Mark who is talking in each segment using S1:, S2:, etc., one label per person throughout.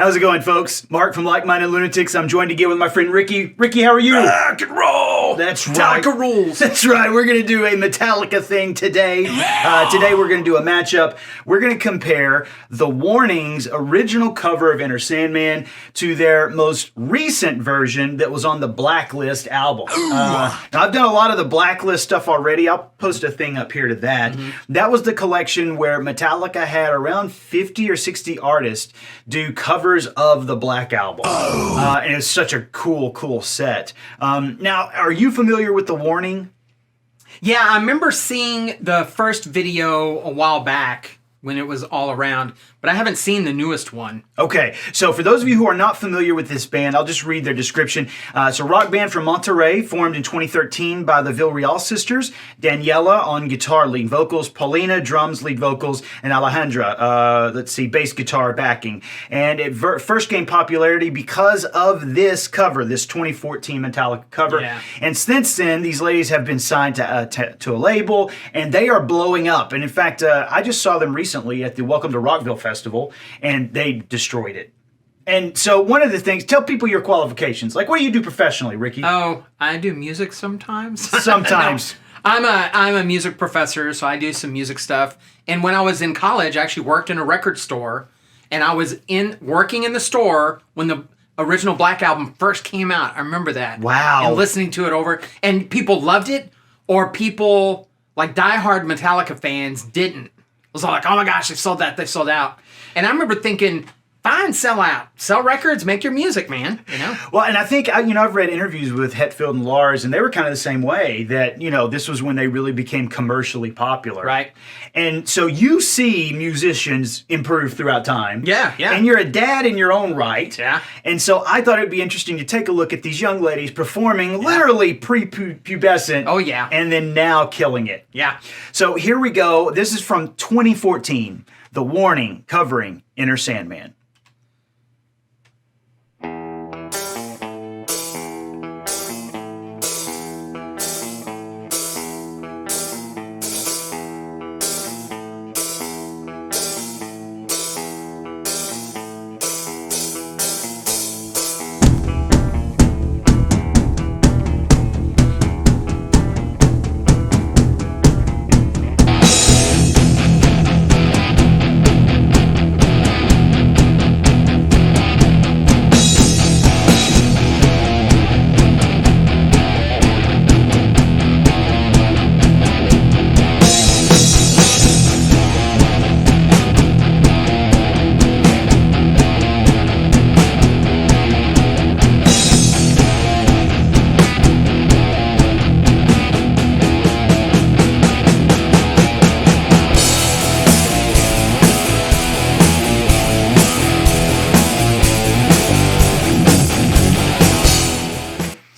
S1: How's it going, folks? Mark from Like-Minded Lunatics. I'm joined again with my friend Ricky. Ricky, how are you?
S2: Rock and roll!
S1: That's
S2: Metallica
S1: right.
S2: rules!
S1: That's right. We're going to do a Metallica thing today. Today we're going to do a matchup. We're going to compare the Warning's original cover of Enter Sandman to their most recent version that was on the Blacklist album. Now, I've done a lot of the Blacklist stuff already. I'll post a thing up here to that. That was the collection where Metallica had around 50 or 60 artists do covers of the Black Album. And it's such a cool set. Now, are you familiar with the Warning?
S2: Yeah, I remember seeing the first video a while back when it was all around, but I haven't seen the newest one.
S1: Okay, so for those of you who are not familiar with this band, I'll just read their description. It's a rock band from Monterrey, formed in 2013 by the Villarreal sisters. Daniela on guitar, lead vocals. Paulina, drums, lead vocals. And Alejandra, bass guitar backing. And it first gained popularity because of this cover, this 2014 Metallica cover.
S2: Yeah.
S1: And since then, these ladies have been signed to a label, and they are blowing up. And in fact, I just saw them recently at the Welcome to Rockville Festival, and they destroyed it. And so one of the things, tell people your qualifications. Like, what do you do professionally, Ricky?
S2: Oh, I do music sometimes.
S1: Sometimes.
S2: No, I'm a music professor, so I do some music stuff. And when I was in college, I actually worked in a record store, and I was working in the store when the original Black Album first came out. I remember that.
S1: Wow.
S2: And listening to it over, and people loved it, or people, like diehard Metallica fans, didn't. It was all like, oh my gosh, they sold out. And I remember thinking, fine, sell out. Sell records, make your music, man. You know?
S1: Well, and I think, I've read interviews with Hetfield and Lars, and they were kind of the same way, that, this was when they really became commercially popular.
S2: Right.
S1: And so you see musicians improve throughout time.
S2: Yeah.
S1: And you're a dad in your own right.
S2: Yeah.
S1: And so I thought it'd be interesting to take a look at these young ladies performing literally pre-pubescent.
S2: Oh, yeah.
S1: And then now killing it.
S2: Yeah.
S1: So here we go. This is from 2014. The Warning covering Enter Sandman.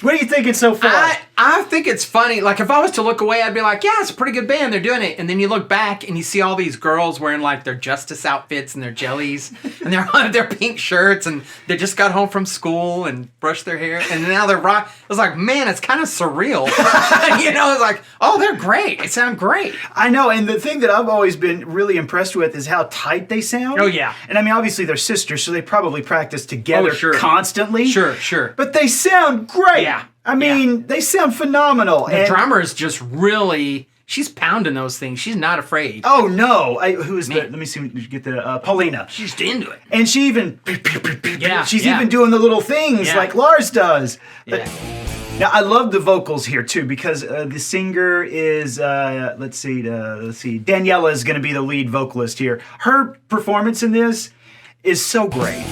S1: What do you think it's so far?
S2: I think it's funny. Like, if I was to look away, I'd be like, yeah, it's a pretty good band. They're doing it. And then you look back and you see all these girls wearing, like, their Justice outfits and their jellies. And they're on their pink shirts. And they just got home from school and brushed their hair. And now they're rock. It was like, man, it's kind of surreal. It's like, oh, they're great. They sound great.
S1: I know. And the thing that I've always been really impressed with is how tight they sound.
S2: Oh, yeah.
S1: And I mean, obviously they're sisters, so they probably practice together constantly.
S2: Sure.
S1: But they sound great.
S2: Yeah.
S1: I mean, they sound phenomenal.
S2: The drummer is just really, she's pounding those things. She's not afraid.
S1: Oh, no. Who is that? Let me see. Get the Paulina.
S2: She's into it.
S1: And she even, she's even doing the little things like Lars does. But, now, I love the vocals here, too, because the singer is, let's see, Daniela is going to be the lead vocalist here. Her performance in this is so great.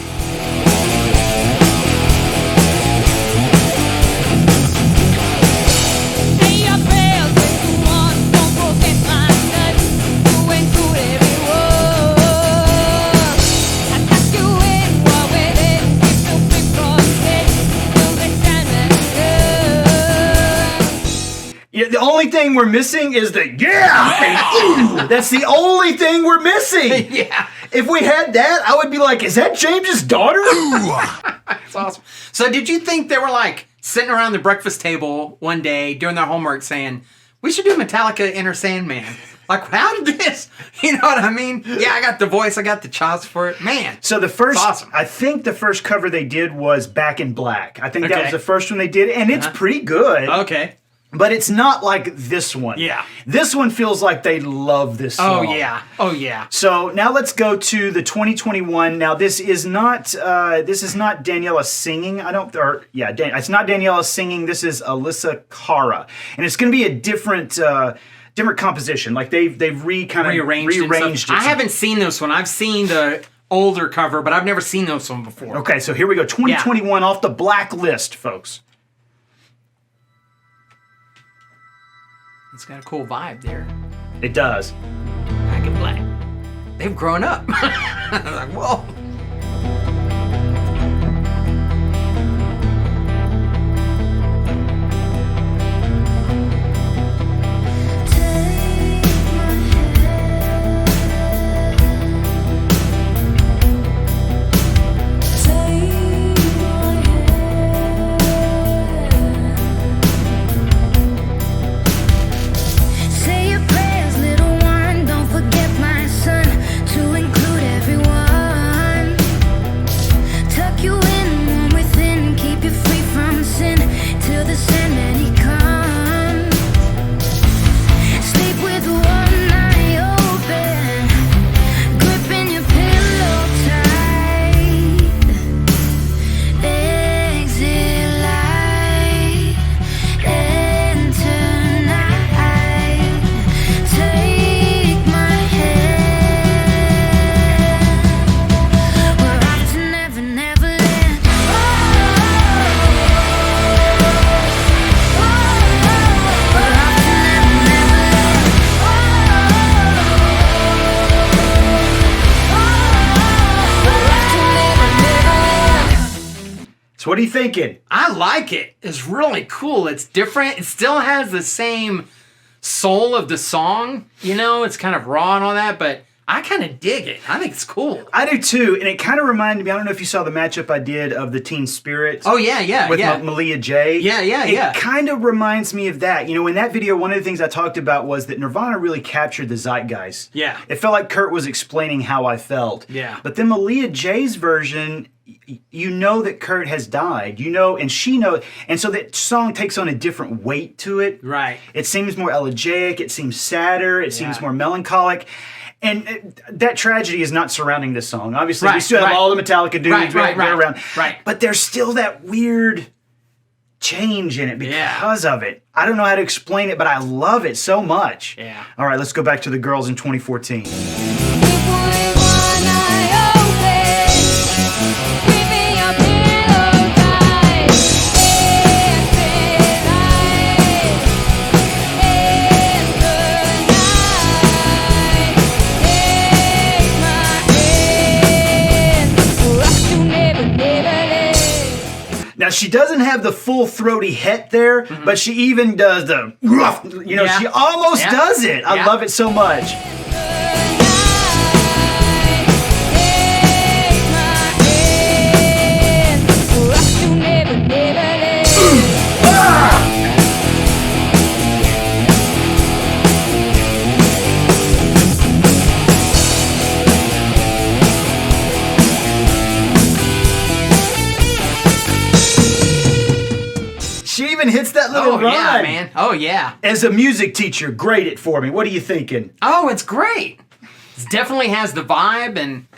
S1: The only thing we're missing is the and ooh. That's the only thing we're missing.
S2: Yeah.
S1: If we had that, I would be like, is that James's daughter?
S2: That's awesome. So did you think they were like sitting around the breakfast table one day doing their homework saying, we should do Metallica Enter Sandman? Like, how did this? You know what I mean? Yeah, I got the voice. I got the chops for it. Man.
S1: So the first,
S2: awesome.
S1: I think the first cover they did was Back in Black. I think that
S2: Okay.
S1: was the first one they did, and it's pretty good.
S2: Okay.
S1: But it's not like this one.
S2: Yeah.
S1: This one feels like they love this
S2: Oh,
S1: song.
S2: yeah. Oh, yeah.
S1: So now let's go to the 2021. Now this is not Daniela singing. It's not Daniela singing. This is Alessia Cara, and it's going to be a different composition. Like they've rearranged it.
S2: I haven't seen this one. I've seen the older cover, but I've never seen this one before.
S1: Okay, so here we go. 2021 off the Blacklist, folks.
S2: It's got a cool vibe there.
S1: It does.
S2: Back in Black. They've grown up. I was like, whoa.
S1: So what are you thinking?
S2: I like it. It's really cool. It's different. It still has the same soul of the song. You know, it's kind of raw and all that, but I kind of dig it. I think it's cool.
S1: I do too, and it kind of reminded me, I don't know if you saw the matchup I did of the Teen Spirit.
S2: Oh, yeah.
S1: With Malia J.
S2: Yeah.
S1: It kind of reminds me of that. You know, in that video, one of the things I talked about was that Nirvana really captured the zeitgeist.
S2: Yeah.
S1: It felt like Kurt was explaining how I felt.
S2: Yeah.
S1: But then Malia J's version, you know that Kurt has died, you know, and she knows, and so that song takes on a different weight to it.
S2: Right.
S1: It seems more elegiac, it seems sadder, it seems more melancholic. And that tragedy is not surrounding this song. Obviously, we still have all the Metallica dudes around.
S2: Right.
S1: But there's still that weird change in it because of it. I don't know how to explain it, but I love it so much.
S2: Yeah.
S1: All right, let's go back to the girls in 2014. Now, she doesn't have the full throaty het there, but she even does the rough, you know, she almost does it. I love it so much. She even hits that little run.
S2: Yeah, man. Oh, yeah.
S1: As a music teacher, grade it for me. What are you thinking?
S2: Oh, it's great. It definitely has the vibe, and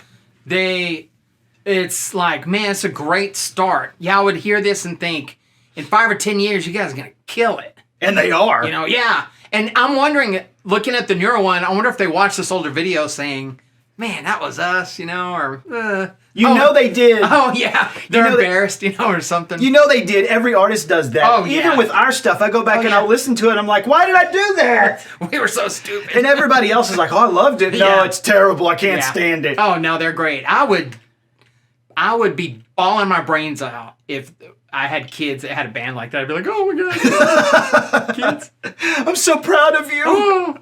S2: it's like, man, it's a great start. Yeah, I would hear this and think, in 5 or 10 years, you guys are going to kill it.
S1: And they are.
S2: You know, yeah. And I'm wondering, looking at the newer one, I wonder if they watched this older video saying, man, that was us, you know, or...
S1: You know they did.
S2: Oh, yeah. They're embarrassed, or something.
S1: You know they did. Every artist does that.
S2: Oh, yeah.
S1: Even with our stuff, I go back and I'll listen to it, and I'm like, why did I do that?
S2: We were so stupid.
S1: And everybody else is like, oh, I loved it. No, it's terrible. I can't stand it.
S2: Oh, no, they're great. I would be bawling my brains out if I had kids that had a band like that. I'd be like, oh, my God. Kids.
S1: I'm so proud of you.
S2: Oh.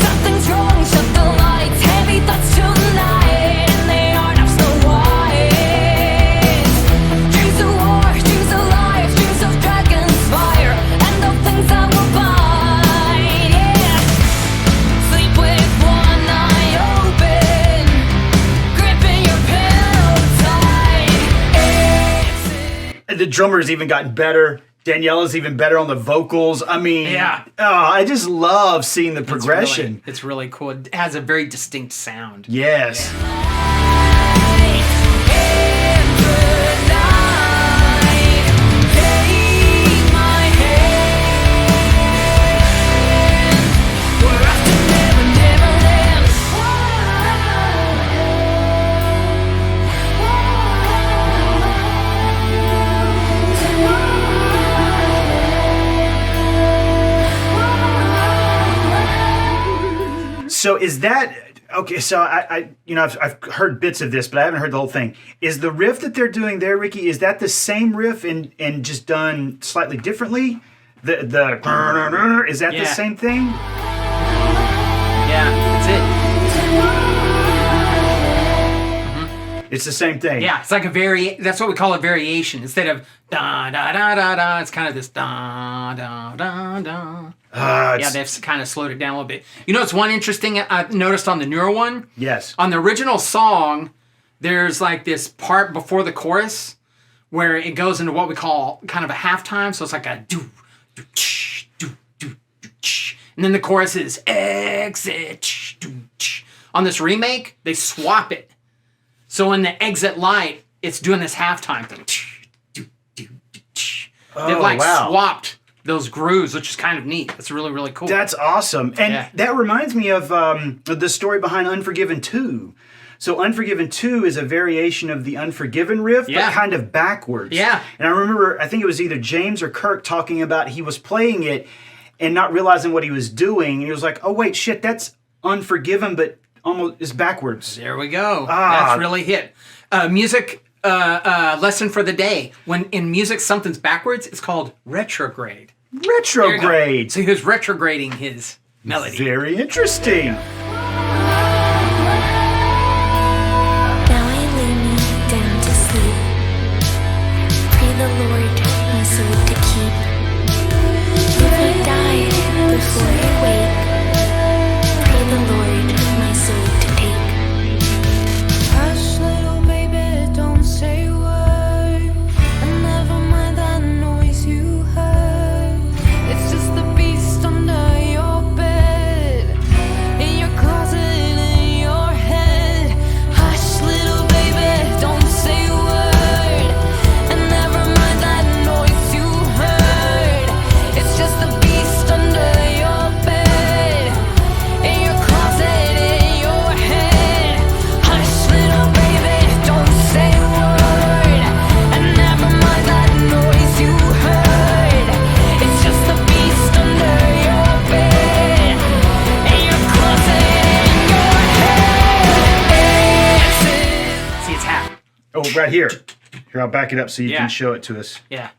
S3: Something's wrong, shut the lights, heavy thoughts tonight, and they aren't half so wise. Dreams of war, dreams of life, dreams of dragons fire, and the things I want.
S1: drummer's even gotten better. Daniela's even better on the vocals. I mean,
S2: Yeah.
S1: I just love seeing the progression.
S2: It's really cool. It has a very distinct sound.
S1: Yes. So is that okay? So I've heard bits of this, but I haven't heard the whole thing. Is the riff that they're doing there, Ricky? Is that the same riff and just done slightly differently? The is that the same thing?
S2: Yeah, that's it.
S1: It's the same thing.
S2: Yeah, it's like that's what we call a variation. Instead of da da da da da, it's kind of this da da da da. Yeah, they've kind of slowed it down a little bit. You know, it's one interesting I noticed on the newer one.
S1: Yes.
S2: On the original song, there's like this part before the chorus where it goes into what we call kind of a halftime. So it's like a do do ch do do do ch, and then the chorus is exit ch, do ch. On this remake, they swap it. So in the exit light, it's doing this halftime thing. They've swapped those grooves, which is kind of neat. It's really, really cool.
S1: That's awesome. And that reminds me of the story behind Unforgiven 2. So Unforgiven 2 is a variation of the Unforgiven riff, but kind of backwards.
S2: Yeah.
S1: And I remember, I think it was either James or Kirk talking about he was playing it and not realizing what he was doing. And he was like, oh, wait, shit, that's Unforgiven, but almost is backwards.
S2: There we go. That's really hit. Music lesson for the day. When in music something's backwards, it's called retrograde.
S1: Retrograde.
S2: So he was retrograding his melody.
S1: Very interesting.
S3: Now I lay me down to sleep. Pray the Lord my soul to keep. If I died before I wake, pray the Lord my soul to take. Hush, little baby, don't say a word. And never mind that noise you heard. It's just the beast under your bed, in your closet, in your head. Hush, little baby, don't say a word. And never mind that noise you heard. It's just the beast under your bed, in your closet, in your head. Hush, little baby, don't say a word. And never mind that noise you heard. It's just the beast under your bed, in your closet, in your head.
S2: See, it's half.
S1: Oh, right here. Here, I'll back it up so you
S2: Yeah.
S1: can show it to us.
S2: Yeah.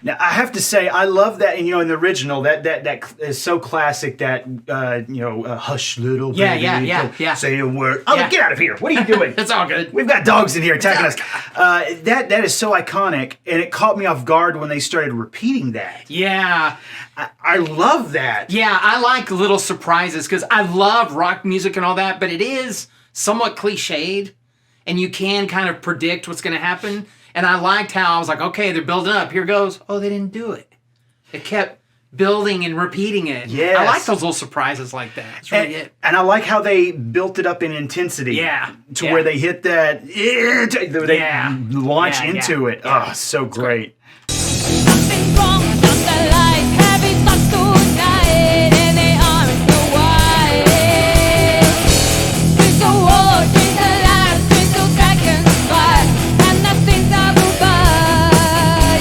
S1: Now, I have to say, I love that, and in the original, that is so classic. That hush, little baby,
S2: yeah.
S1: say a word. Oh,
S2: Yeah.
S1: get out of here! What are you doing?
S2: It's all good.
S1: We've got dogs in here attacking us. That is so iconic, and it caught me off guard when they started repeating that.
S2: Yeah.
S1: I love that.
S2: Yeah, I like little surprises because I love rock music and all that, but it is somewhat cliched, and you can kind of predict what's going to happen. And I liked how I was like, okay, they're building up. Here goes. Oh, they didn't do it. They kept building and repeating it.
S1: Yes.
S2: I like those little surprises like that. It's really it.
S1: And I like how they built it up in intensity.
S2: Yeah.
S1: To
S2: Yeah.
S1: where they hit that. They launch
S2: Yeah,
S1: into
S2: yeah.
S1: it. Oh, so great.
S3: Something wrong with the light. Heavy thoughts tonight, and they aren't so wide. Drink the war, drink the lies, drink the dragons fly, and nothing's by.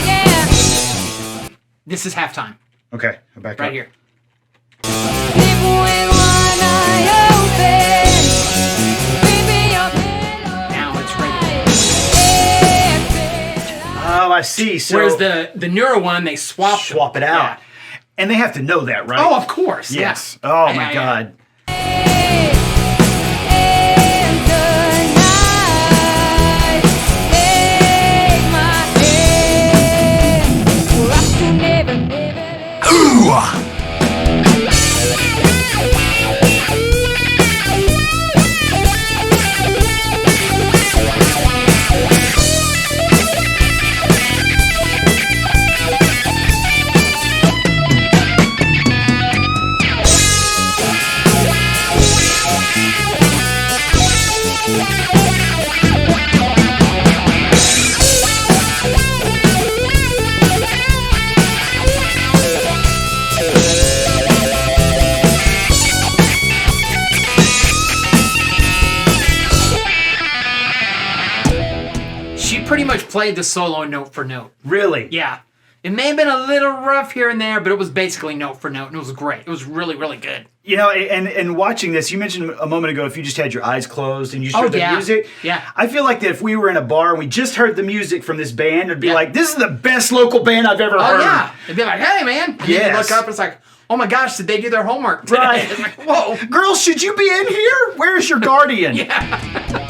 S3: Yeah.
S2: This is halftime.
S1: Okay, I'll back
S2: Right
S1: up.
S2: here.
S3: Sleep with one eye open. Baby, your pillow.
S2: Now it's ready.
S1: Oh, I see. So
S2: Whereas the newer one, they swap
S1: it out.
S2: Yeah.
S1: And they have to know that, right?
S2: Oh, of course.
S1: Yes.
S2: Yeah.
S1: Oh,
S2: Yeah,
S1: my
S2: yeah.
S1: God.
S2: she pretty much played the solo note for note.
S1: Really?
S2: Yeah. It may have been a little rough here and there, but it was basically note for note, and it was great. It was really, really good.
S1: You know, and watching this, you mentioned a moment ago if you just had your eyes closed and you just heard the music.
S2: Yeah.
S1: I feel like that if we were in a bar and we just heard the music from this band, it'd be like, this is the best local band I've ever heard.
S2: Oh, yeah. It'd be like, hey, man. And then you look up, it's like, oh my gosh, did they do their homework today?
S1: Right.
S2: It's like, whoa.
S1: Girls, should you be in here? Where's your guardian?
S2: Yeah.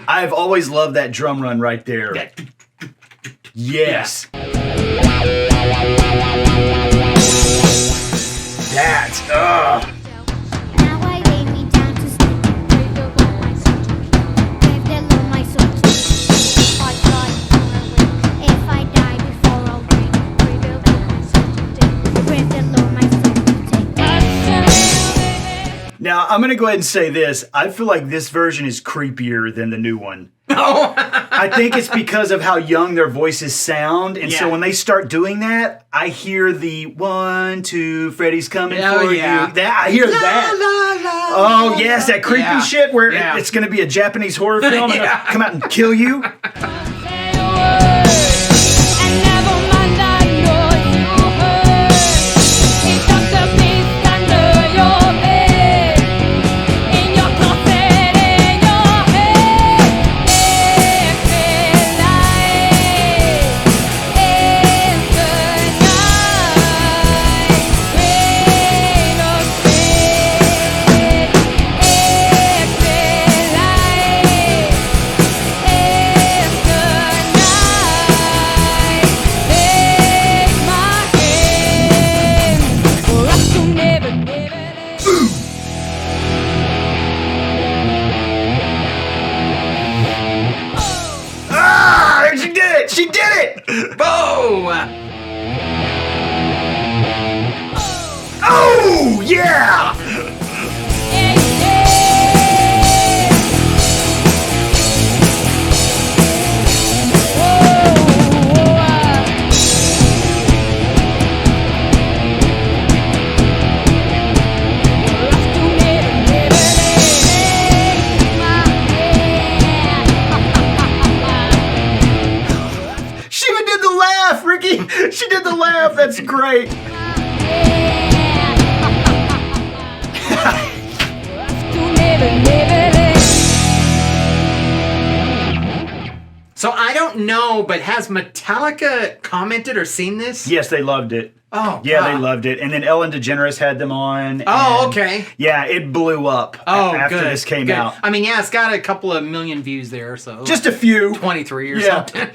S1: I've always loved that drum run right there. Yes. That.
S3: Now I lay me down to sleep. Pray the Lord my soul to keep. Give the Lord my soul to keep. Hot God away. If I die before I'll break. Pray the Lord my soul to take. Pray the Lord my soul to take.
S1: Now, I'm going to go ahead and say this. I feel like this version is creepier than the new one.
S2: No.
S1: I think it's because of how young their voices sound. And so
S2: Yeah.
S1: when they start doing that, I hear the 1, 2, Freddy's coming for you. I hear that. Oh, yes, that creepy shit where it's going to be a Japanese horror film and it'll come out and kill you. She did it!
S2: Boom!
S1: Oh, yeah! She even did the laugh, Ricky! She did the laugh, that's great!
S2: So I don't know, but has Metallica commented or seen this?
S1: Yes, they loved it.
S2: Oh,
S1: yeah,
S2: God.
S1: they loved it. And then Ellen DeGeneres had them on.
S2: Oh,
S1: and
S2: okay.
S1: Yeah, it blew up after
S2: good.
S1: this came
S2: good.
S1: out.
S2: I mean, yeah, it's got a couple of million views there, so
S1: Just a few.
S2: 23 or
S1: Yeah.
S2: something.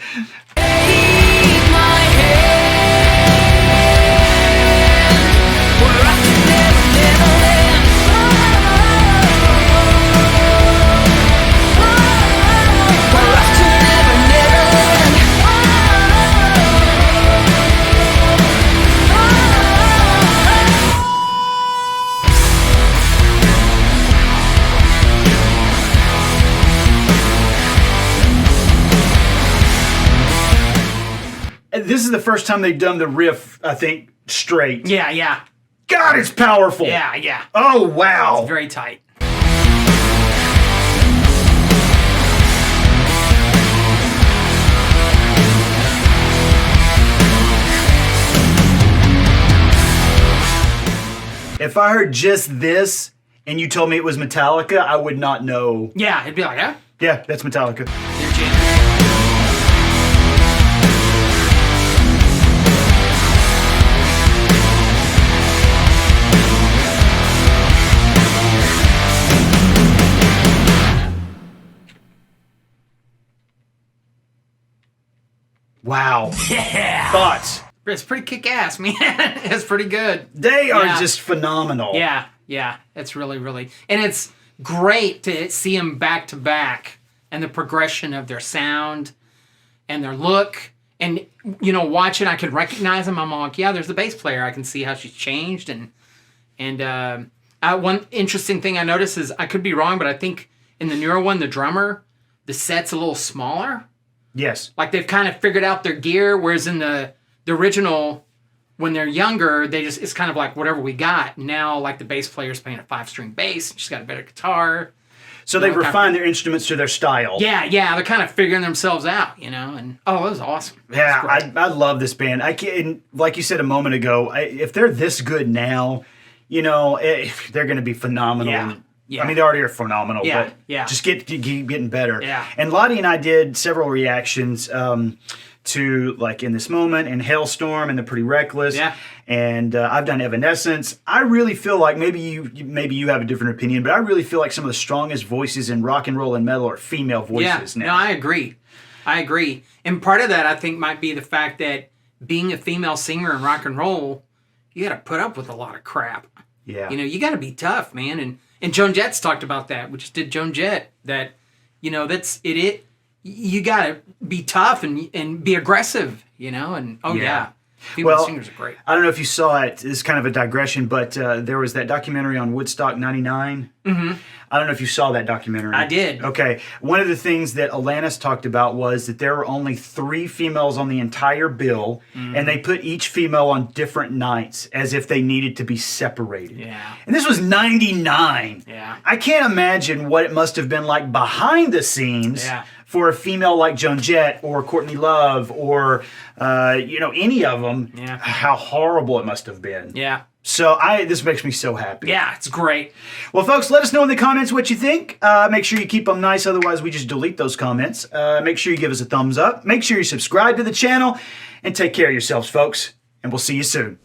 S1: This is the first time they've done the riff, I think, straight.
S2: Yeah, yeah.
S1: God, it's powerful.
S2: Yeah, yeah.
S1: Oh, wow.
S2: It's very tight.
S1: If I heard just this and you told me it was Metallica, I would not know.
S2: Yeah, it'd be like, huh?
S1: Yeah, that's Metallica.
S2: They're jamming.
S1: Wow. Yeah. Thoughts?
S2: It's pretty kick-ass, man. It's pretty good.
S1: They are
S2: Yeah.
S1: just phenomenal.
S2: Yeah, yeah. It's really, really... And it's great to see them back to back and the progression of their sound and their look. And, you know, watching, I could recognize them. I'm like, yeah, there's the bass player. I can see how she's changed. And one interesting thing I noticed is, I could be wrong, but I think in the newer one, the drummer, the set's a little smaller.
S1: Yes.
S2: Like they've kind of figured out their gear, whereas in the original when they're younger, it's kind of like whatever we got. Now, like the bass player's playing a 5-string bass. She's got a better guitar.
S1: So they refine their instruments to their style.
S2: Yeah, they're kind of figuring themselves out, and it was awesome.
S1: Yeah, I love this band. I can't, like you said a moment ago, if they're this good now, they're going to be phenomenal.
S2: Yeah.
S1: I mean, they already are phenomenal,
S2: Yeah,
S1: but
S2: yeah.
S1: just keep getting better.
S2: Yeah.
S1: And Lottie and I did several reactions to, like, In This Moment and Hailstorm and The Pretty Reckless.
S2: Yeah.
S1: And I've done Evanescence. I really feel like, maybe you have a different opinion, but I really feel like some of the strongest voices in rock and roll and metal are female voices now.
S2: No, I agree. And part of that, I think, might be the fact that being a female singer in rock and roll, you got to put up with a lot of crap.
S1: Yeah.
S2: You got to be tough, man. And Joan Jett's talked about that. We just did Joan Jett. That, that's it. You got to be tough and be aggressive, and yeah. Female singers are great.
S1: I don't know if you saw it. It's kind of a digression, but there was that documentary on Woodstock 99. Mm-hmm. I don't know if you saw that documentary.
S2: I did.
S1: Okay. One of the things that Alanis talked about was that there were only 3 females on the entire bill, and they put each female on different nights as if they needed to be separated.
S2: Yeah.
S1: And this was 99.
S2: Yeah.
S1: I can't imagine what it must have been like behind the scenes for a female like Joan Jett or Courtney Love or, any of them.
S2: Yeah.
S1: How horrible it must have been.
S2: Yeah.
S1: So this makes me so happy.
S2: Yeah, it's great.
S1: Well, folks, let us know in the comments what you think. Make sure you keep them nice, otherwise we just delete those comments. Make sure you give us a thumbs up. Make sure you subscribe to the channel. And take care of yourselves, folks. And we'll see you soon.